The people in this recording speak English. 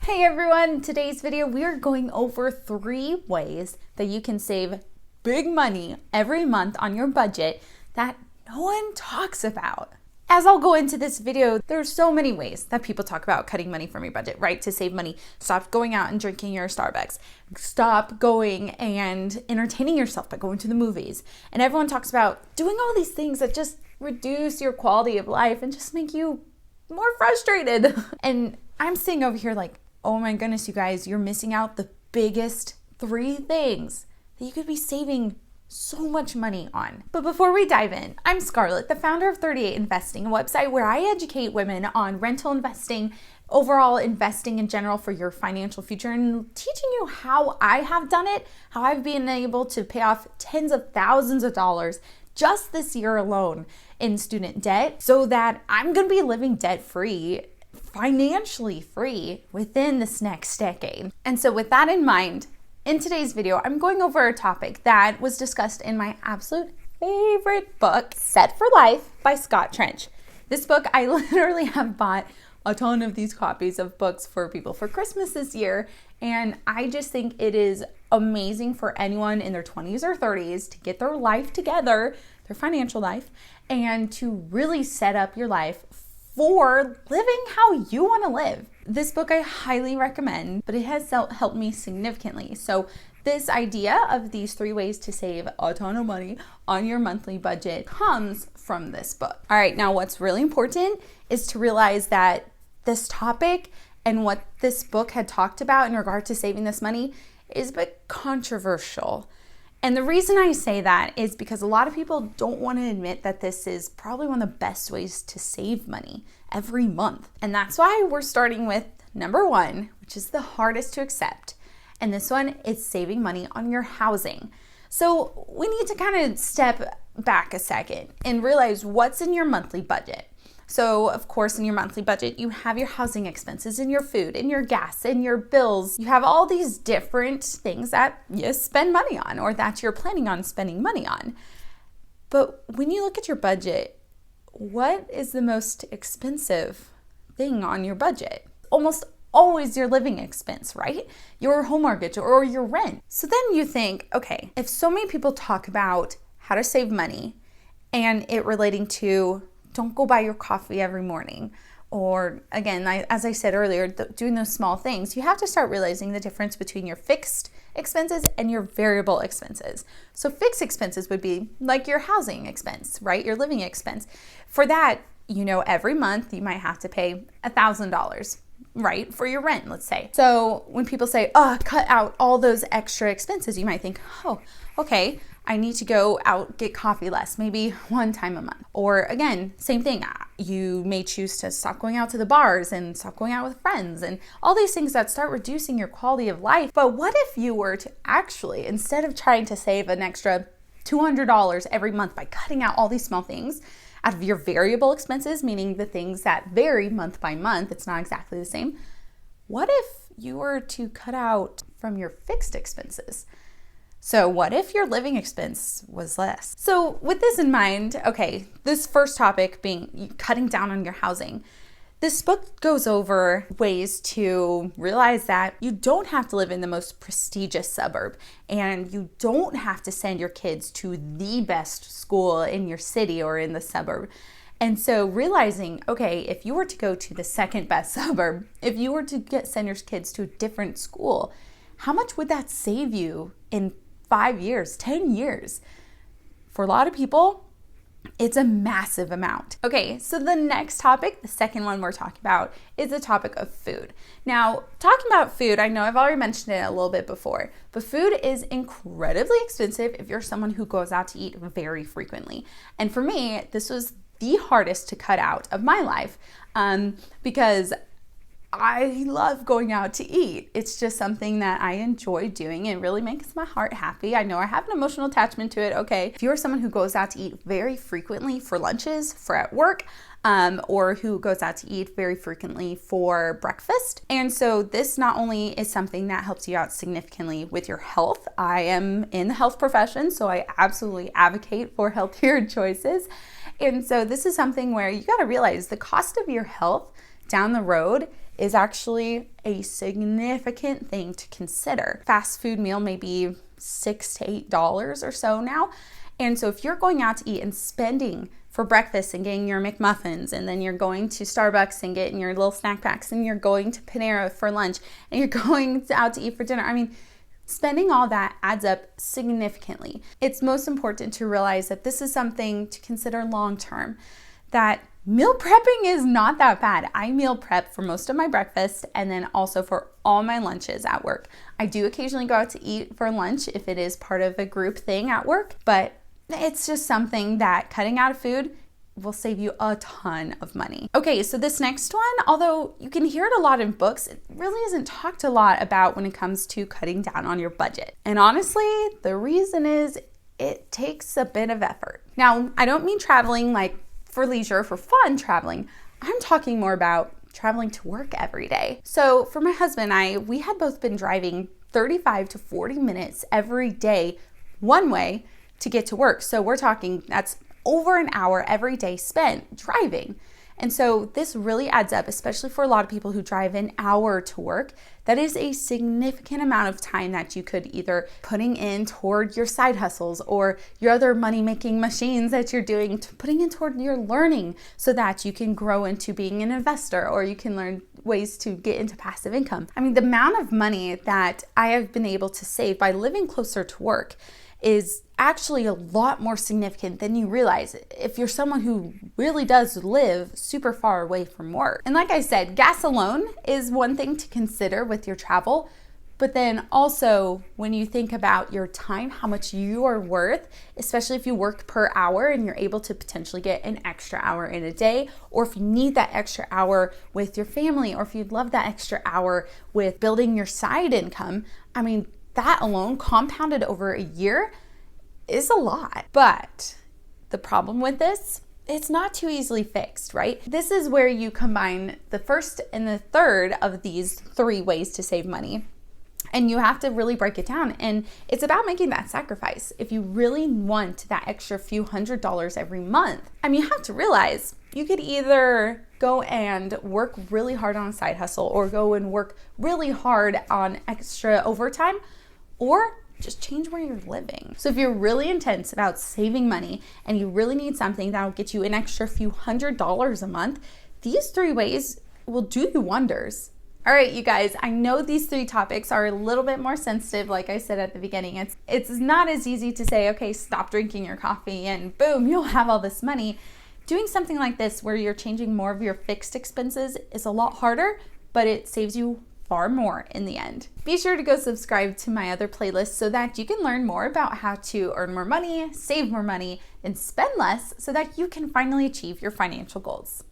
Hey everyone, in today's video we are going over 3 ways that you can save big money every month on your budget that no one talks about. As I'll go into this video, there's so many ways that people talk about cutting money from your budget, right? To save money. Stop going out and drinking your Starbucks. Stop going and entertaining yourself by going to the movies. And everyone talks about doing all these things that just reduce your quality of life and just make you more frustrated. And I'm sitting over here like, oh my goodness, you guys, you're missing out the biggest 3 things that you could be saving so much money on. But before we dive in, I'm Scarlett, the founder of ThirtyEight Investing, a website where I educate women on rental investing, overall investing in general for your financial future, and teaching you how I have done it, how I've been able to pay off tens of thousands of dollars just this year alone in student debt, so that I'm gonna be living debt-free, financially free within this next decade. And so with that in mind, in today's video, I'm going over a topic that was discussed in my absolute favorite book, Set for Life by Scott Trench. This book, I literally have bought a ton of these copies of books for people for Christmas this year. And I just think it is amazing for anyone in their 20s or 30s to get their life together, their financial life, and to really set up your life for living how you want to live. This book I highly recommend, but it has helped me significantly. So this idea of these 3 ways to save a ton of money on your monthly budget comes from this book. All right, now what's really important is to realize that this topic and what this book had talked about in regard to saving this money is a bit controversial. And the reason I say that is because a lot of people don't want to admit that this is probably one of the best ways to save money every month. And that's why we're starting with number 1, which is the hardest to accept. And this one is saving money on your housing. So we need to kind of step back a second and realize what's in your monthly budget. So of course, in your monthly budget, you have your housing expenses and your food and your gas and your bills. You have all these different things that you spend money on or that you're planning on spending money on. But when you look at your budget, what is the most expensive thing on your budget? Almost always your living expense, right? Your home mortgage or your rent. So then you think, okay, if so many people talk about how to save money and it relating to don't go buy your coffee every morning. Or again, as I said earlier, doing those small things, you have to start realizing the difference between your fixed expenses and your variable expenses. So fixed expenses would be like your housing expense, right? Your living expense. For that, every month you might have to pay $1,000, right? For your rent, let's say. So when people say, cut out all those extra expenses, you might think, okay, I need to go out, get coffee less, maybe 1 time a month. Or again, same thing. You may choose to stop going out to the bars and stop going out with friends and all these things that start reducing your quality of life. But what if you were to actually, instead of trying to save an extra $200 every month by cutting out all these small things out of your variable expenses, meaning the things that vary month by month, it's not exactly the same. What if you were to cut out from your fixed expenses? So what if your living expense was less? So with this in mind, okay, this first topic being cutting down on your housing. This book goes over ways to realize that you don't have to live in the most prestigious suburb and you don't have to send your kids to the best school in your city or in the suburb. And so realizing, okay, if you were to go to the second best suburb, if you were to send your kids to a different school, how much would that save you in 5 years, 10 years? For a lot of people, it's a massive amount. Okay, so the next topic, the second one we're talking about, is the topic of food. Now, talking about food, I know I've already mentioned it a little bit before, but food is incredibly expensive if you're someone who goes out to eat very frequently. And for me, this was the hardest to cut out of my life because I love going out to eat. It's just something that I enjoy doing. It really makes my heart happy. I know I have an emotional attachment to it. Okay, if you're someone who goes out to eat very frequently for lunches, for at work, or who goes out to eat very frequently for breakfast. And so this not only is something that helps you out significantly with your health. I am in the health profession, so I absolutely advocate for healthier choices. And so this is something where you got to realize the cost of your health down the road is actually a significant thing to consider. Fast food meal may be $6 to $8 or so now. And so if you're going out to eat and spending for breakfast and getting your McMuffins, and then you're going to Starbucks and getting your little snack packs, and you're going to Panera for lunch, and you're going out to eat for dinner, I mean, spending all that adds up significantly. It's most important to realize that this is something to consider long term, that meal prepping is not that bad. I meal prep for most of my breakfast and then also for all my lunches at work. I do occasionally go out to eat for lunch if it is part of a group thing at work, but it's just something that cutting out of food will save you a ton of money. Okay, so this next one, although you can hear it a lot in books, it really isn't talked a lot about when it comes to cutting down on your budget. And honestly, the reason is it takes a bit of effort. Now, I don't mean traveling like for leisure, for fun traveling. I'm talking more about traveling to work every day. So for my husband and I, we had both been driving 35 to 40 minutes every day one way to get to work. So we're talking that's over an hour every day spent driving. And so this really adds up, especially for a lot of people who drive an hour to work. That is a significant amount of time that you could either putting in toward your side hustles or your other money-making machines that you're doing, putting in toward your learning so that you can grow into being an investor, or you can learn ways to get into passive income. I mean, the amount of money that I have been able to save by living closer to work is actually a lot more significant than you realize if you're someone who really does live super far away from work. And like I said, gas alone is one thing to consider with your travel, but then also when you think about your time, how much you are worth, especially if you work per hour and you're able to potentially get an extra hour in a day, or if you need that extra hour with your family, or if you'd love that extra hour with building your side income, I mean, that alone compounded over a year is a lot. But the problem with this, it's not too easily fixed, right? This is where you combine the first and the third of these 3 ways to save money. And you have to really break it down. And it's about making that sacrifice. If you really want that extra few $100s every month, I mean, you have to realize you could either go and work really hard on a side hustle, or go and work really hard on extra overtime, or just change where you're living. So if you're really intense about saving money and you really need something that will get you an extra few $100s a month, these 3 ways will do you wonders. All right, you guys, I know these 3 topics are a little bit more sensitive. Like I said at the beginning, it's not as easy to say, okay, stop drinking your coffee and boom, you'll have all this money. Doing something like this where you're changing more of your fixed expenses is a lot harder, but it saves you far more in the end. Be sure to go subscribe to my other playlists so that you can learn more about how to earn more money, save more money, and spend less so that you can finally achieve your financial goals.